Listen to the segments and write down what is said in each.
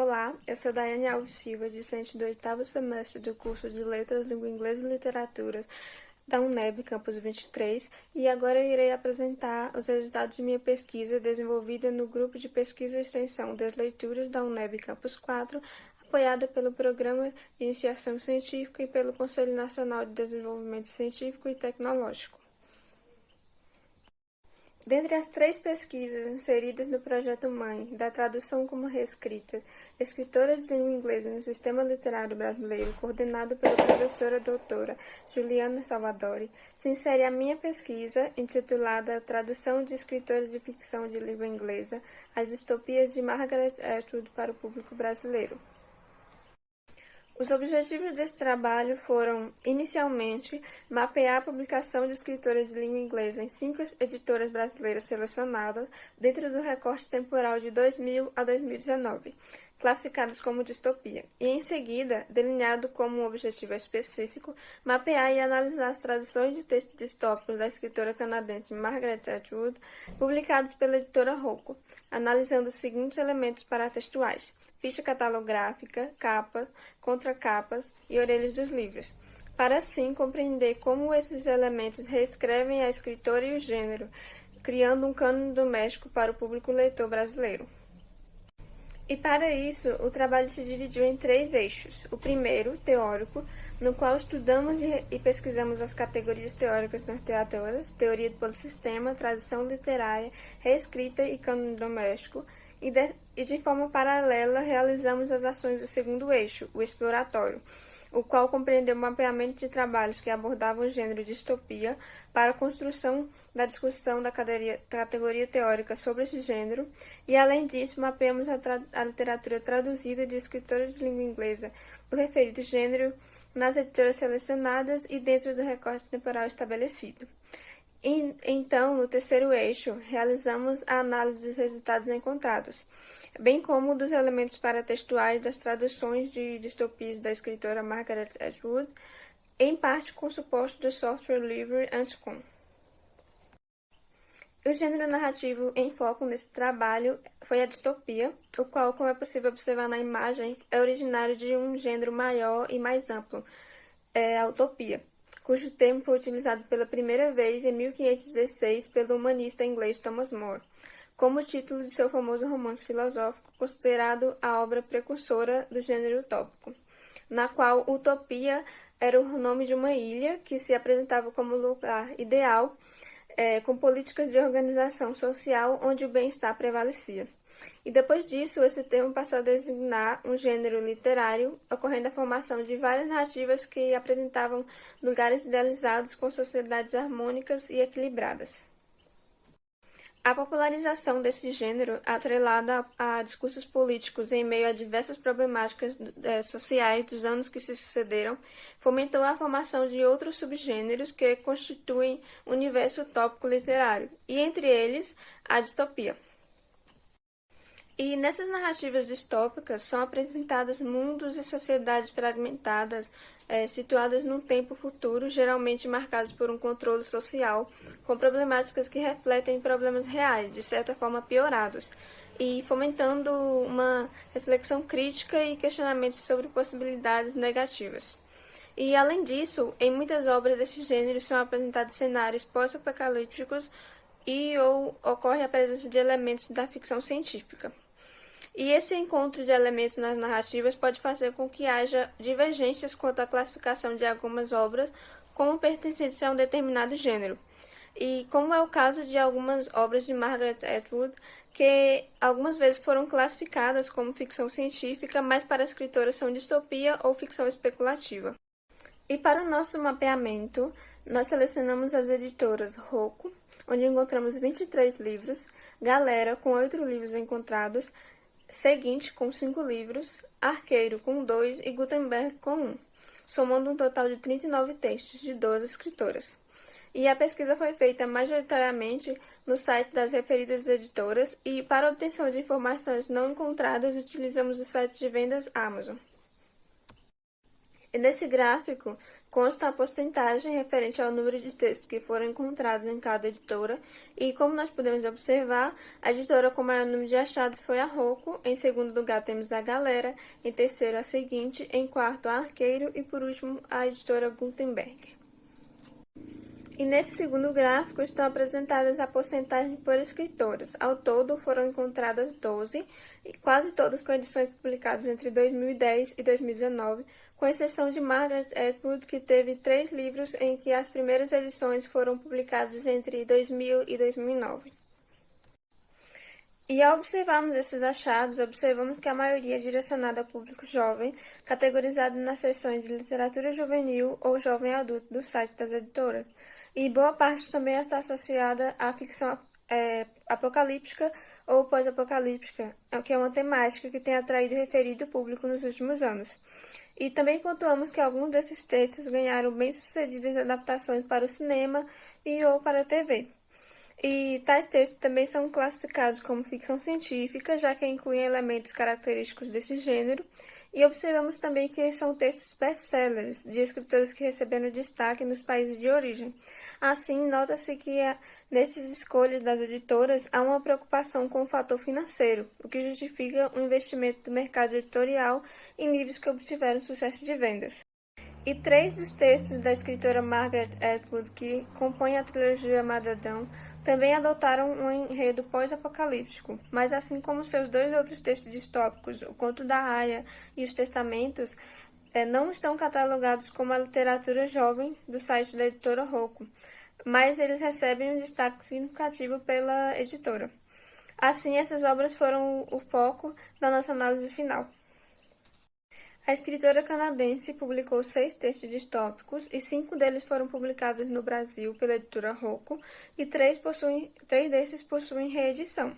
Olá, eu sou Daiane Alves Silva, discente do 8º semestre do curso de Letras, Língua Inglesa e Literaturas da UNEB, Campus 23, e agora eu irei apresentar os resultados de minha pesquisa desenvolvida no Grupo de Pesquisa e Extensão das Leituras da UNEB Campus 4, apoiada pelo Programa de Iniciação Científica e pelo Conselho Nacional de Desenvolvimento Científico e Tecnológico. Dentre as 3 pesquisas inseridas no Projeto Mãe, da tradução como reescrita, escritora de língua inglesa no sistema literário brasileiro, coordenado pela professora doutora Juliana Salvadori, se insere a minha pesquisa, intitulada Tradução de escritores de ficção de língua inglesa, as distopias de Margaret Atwood para o público brasileiro. Os objetivos desse trabalho foram, inicialmente, mapear a publicação de escritoras de língua inglesa em 5 editoras brasileiras selecionadas dentro do recorte temporal de 2000 a 2019, classificadas como distopia, e, em seguida, delineado como um objetivo específico, mapear e analisar as traduções de textos distópicos da escritora canadense Margaret Atwood, publicados pela editora Rocco, analisando os seguintes elementos paratextuais: ficha catalográfica, capas, contracapas e orelhas dos livros, para assim compreender como esses elementos reescrevem a escritora e o gênero, criando um cânone doméstico para o público leitor brasileiro. E para isso, o trabalho se dividiu em 3 eixos. O primeiro, teórico, no qual estudamos e pesquisamos as categorias teóricas norteadoras, teoria do polissistema, tradição literária, reescrita e cânone doméstico, e de forma paralela realizamos as ações do segundo eixo, o exploratório, o qual compreendeu o mapeamento de trabalhos que abordavam o gênero distopia para a construção da discussão da categoria teórica sobre esse gênero, e além disso mapeamos a literatura traduzida de escritores de língua inglesa do referido gênero nas editoras selecionadas e dentro do recorte temporal estabelecido. Então, no terceiro eixo, realizamos a análise dos resultados encontrados, bem como dos elementos paratextuais das traduções de distopias da escritora Margaret Atwood, em parte com suporte do software livre Anticon. O gênero narrativo em foco nesse trabalho foi a distopia, o qual, como é possível observar na imagem, é originário de um gênero maior e mais amplo, a utopia, cujo termo foi utilizado pela primeira vez em 1516 pelo humanista inglês Thomas More, como título de seu famoso romance filosófico, considerado a obra precursora do gênero utópico, na qual utopia era o nome de uma ilha que se apresentava como lugar ideal, com políticas de organização social onde o bem-estar prevalecia. E depois disso, esse termo passou a designar um gênero literário, ocorrendo a formação de várias narrativas que apresentavam lugares idealizados com sociedades harmônicas e equilibradas. A popularização desse gênero, atrelada a discursos políticos em meio a diversas problemáticas sociais dos anos que se sucederam, fomentou a formação de outros subgêneros que constituem o universo utópico literário, e entre eles, a distopia. E nessas narrativas distópicas são apresentados mundos e sociedades fragmentadas, situadas num tempo futuro, geralmente marcados por um controle social, com problemáticas que refletem problemas reais, de certa forma piorados, e fomentando uma reflexão crítica e questionamentos sobre possibilidades negativas. E, além disso, em muitas obras desse gênero são apresentados cenários pós-apocalípticos ou ocorre a presença de elementos da ficção científica. E esse encontro de elementos nas narrativas pode fazer com que haja divergências quanto à classificação de algumas obras como pertencentes a um determinado gênero. E como é o caso de algumas obras de Margaret Atwood, que algumas vezes foram classificadas como ficção científica, mas para a escritora são distopia ou ficção especulativa. E para o nosso mapeamento, nós selecionamos as editoras Rocco, onde encontramos 23 livros, Galera, com 8 livros encontrados, Seguinte, com 5 livros, Arqueiro, com 2 e Gutenberg, com 1, somando um total de 39 textos de 12 escritoras. E a pesquisa foi feita majoritariamente no site das referidas editoras e, para obtenção de informações não encontradas, utilizamos o site de vendas Amazon. E nesse gráfico consta a porcentagem referente ao número de textos que foram encontrados em cada editora, e como nós podemos observar, a editora com maior número de achados foi a Rocco, em segundo lugar temos a Galera, em terceiro a Seguinte, em quarto a Arqueiro e por último a editora Gutenberg. E nesse segundo gráfico estão apresentadas a porcentagem por escritoras. Ao todo foram encontradas 12, e quase todas com edições publicadas entre 2010 e 2019, com exceção de Margaret Atwood, que teve 3 livros em que as primeiras edições foram publicadas entre 2000 e 2009. E ao observarmos esses achados, observamos que a maioria é direcionada ao público jovem, categorizado nas seções de literatura juvenil ou jovem adulto do site das editoras. E boa parte também está associada à ficção apocalíptica ou pós-apocalíptica, que é uma temática que tem atraído e referido o público nos últimos anos. E também pontuamos que alguns desses textos ganharam bem-sucedidas adaptações para o cinema e ou para a TV. E tais textos também são classificados como ficção científica, já que incluem elementos característicos desse gênero, e observamos também que são textos best-sellers, de escritores que receberam destaque nos países de origem. Assim, nota-se que nessas escolhas das editoras há uma preocupação com o fator financeiro, o que justifica o investimento do mercado editorial em livros que obtiveram sucesso de vendas. E 3 dos textos da escritora Margaret Atwood, que compõem a trilogia Madadão, também adotaram um enredo pós-apocalíptico, mas assim como seus 2 outros textos distópicos, O Conto da Aia e Os Testamentos, não estão catalogados como a literatura jovem do site da editora Rocco, mas eles recebem um destaque significativo pela editora. Assim, essas obras foram o foco da nossa análise final. A escritora canadense publicou 6 textos distópicos e 5 deles foram publicados no Brasil pela editora Rocco e 3 desses possuem reedição.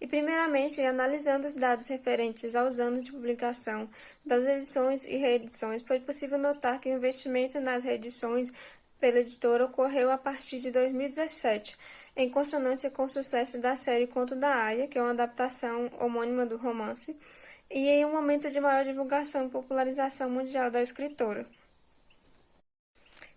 E primeiramente, analisando os dados referentes aos anos de publicação das edições e reedições, foi possível notar que o investimento nas reedições pela editora ocorreu a partir de 2017, em consonância com o sucesso da série Conto da Aia, que é uma adaptação homônima do romance, e em um momento de maior divulgação e popularização mundial da escritora.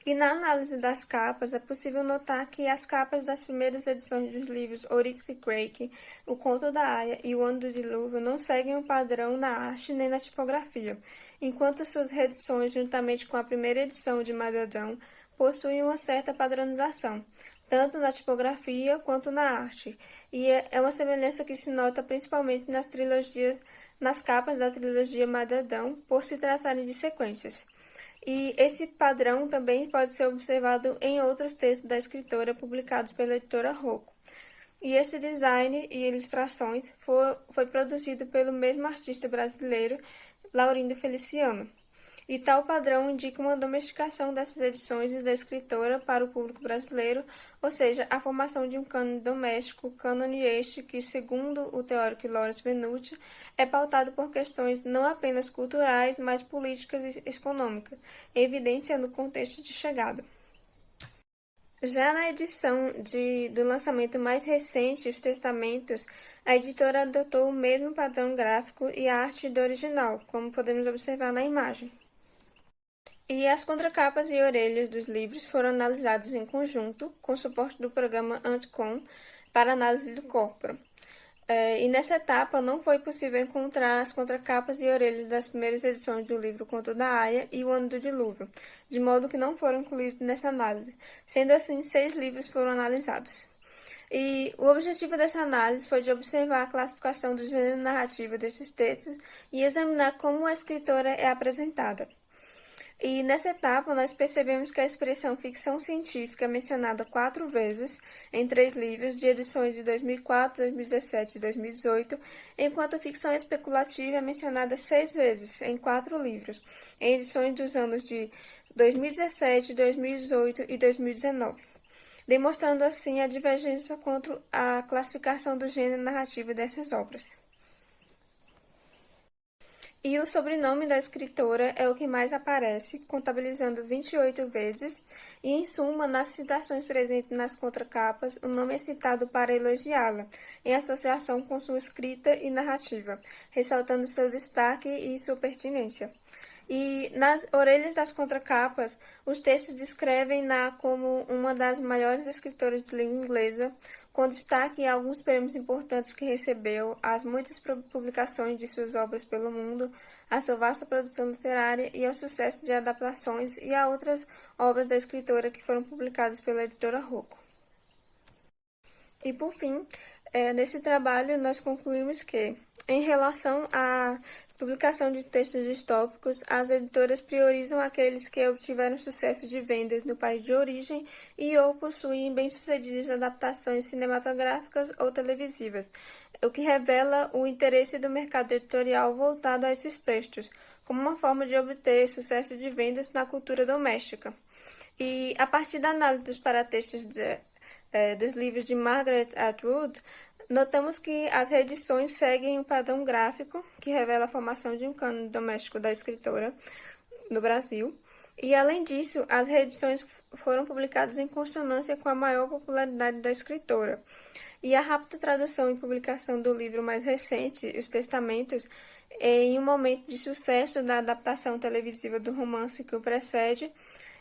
E na análise das capas, é possível notar que as capas das primeiras edições dos livros Oryx e Crake, O Conto da Aia e O Ano do Dilúvio não seguem um padrão na arte nem na tipografia, enquanto suas reedições, juntamente com a primeira edição de Madadão, possuem uma certa padronização, tanto na tipografia quanto na arte, e é uma semelhança que se nota principalmente nas capas da trilogia Madadão, por se tratarem de sequências. E esse padrão também pode ser observado em outros textos da escritora publicados pela editora Rocco. E esse design e ilustrações foi produzido pelo mesmo artista brasileiro, Laurindo Feliciano. E tal padrão indica uma domesticação dessas edições da escritora para o público brasileiro, ou seja, a formação de um cânone doméstico, cânone este que, segundo o teórico Lawrence Venuti, é pautado por questões não apenas culturais, mas políticas e econômicas, evidenciando o contexto de chegada. Já na edição do lançamento mais recente, Os Testamentos, a editora adotou o mesmo padrão gráfico e arte do original, como podemos observar na imagem. E as contracapas e orelhas dos livros foram analisados em conjunto, com suporte do programa Anticom, para análise do corpora. E nessa etapa não foi possível encontrar as contracapas e orelhas das primeiras edições do livro Conto da Aia e O Ano do Dilúvio, de modo que não foram incluídos nessa análise. Sendo assim, 6 livros foram analisados. E o objetivo dessa análise foi de observar a classificação do gênero narrativo desses textos e examinar como a escritora é apresentada. E nessa etapa, nós percebemos que a expressão ficção científica é mencionada 4 vezes em 3 livros de edições de 2004, 2017 e 2018, enquanto ficção especulativa é mencionada 6 vezes em 4 livros, em edições dos anos de 2017, 2018 e 2019, demonstrando assim a divergência quanto à classificação do gênero narrativo dessas obras. E o sobrenome da escritora é o que mais aparece, contabilizando 28 vezes, e em suma, nas citações presentes nas contracapas, o nome é citado para elogiá-la, em associação com sua escrita e narrativa, ressaltando seu destaque e sua pertinência. E nas orelhas das contracapas, os textos descrevem-na como uma das maiores escritoras de língua inglesa, com destaque em alguns prêmios importantes que recebeu, as muitas publicações de suas obras pelo mundo, a sua vasta produção literária e ao sucesso de adaptações e a outras obras da escritora que foram publicadas pela editora Rocco. E por fim, nesse trabalho nós concluímos que, em relação à publicação de textos distópicos, as editoras priorizam aqueles que obtiveram sucesso de vendas no país de origem e ou possuem bem-sucedidas adaptações cinematográficas ou televisivas, o que revela o interesse do mercado editorial voltado a esses textos, como uma forma de obter sucesso de vendas na cultura doméstica. E, a partir da análise dos paratextos dos livros de Margaret Atwood, notamos que as reedições seguem um padrão gráfico que revela a formação de um cânone doméstico da escritora no Brasil. E, além disso, as reedições foram publicadas em consonância com a maior popularidade da escritora. E a rápida tradução e publicação do livro mais recente, Os Testamentos, em um momento de sucesso da adaptação televisiva do romance que o precede,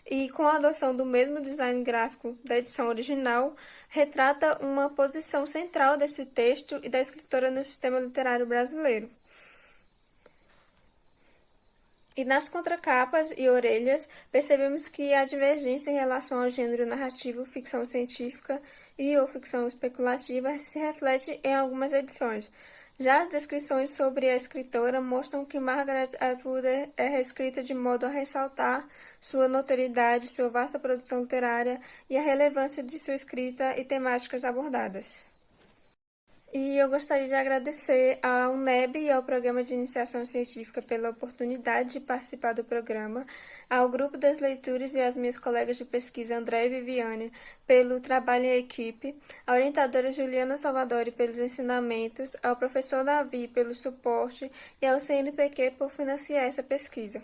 e com a adoção do mesmo design gráfico da edição original, retrata uma posição central desse texto e da escritora no sistema literário brasileiro. E nas contracapas e orelhas, percebemos que a divergência em relação ao gênero narrativo ficção científica e ou ficção especulativa se reflete em algumas edições. Já as descrições sobre a escritora mostram que Margaret Atwood é reescrita de modo a ressaltar sua notoriedade, sua vasta produção literária e a relevância de sua escrita e temáticas abordadas. E eu gostaria de agradecer à UNEB e ao Programa de Iniciação Científica pela oportunidade de participar do programa, ao Grupo das Leituras e às minhas colegas de pesquisa André e Viviane pelo trabalho em equipe, à orientadora Juliana Salvadori pelos ensinamentos, ao professor Davi pelo suporte e ao CNPq por financiar essa pesquisa.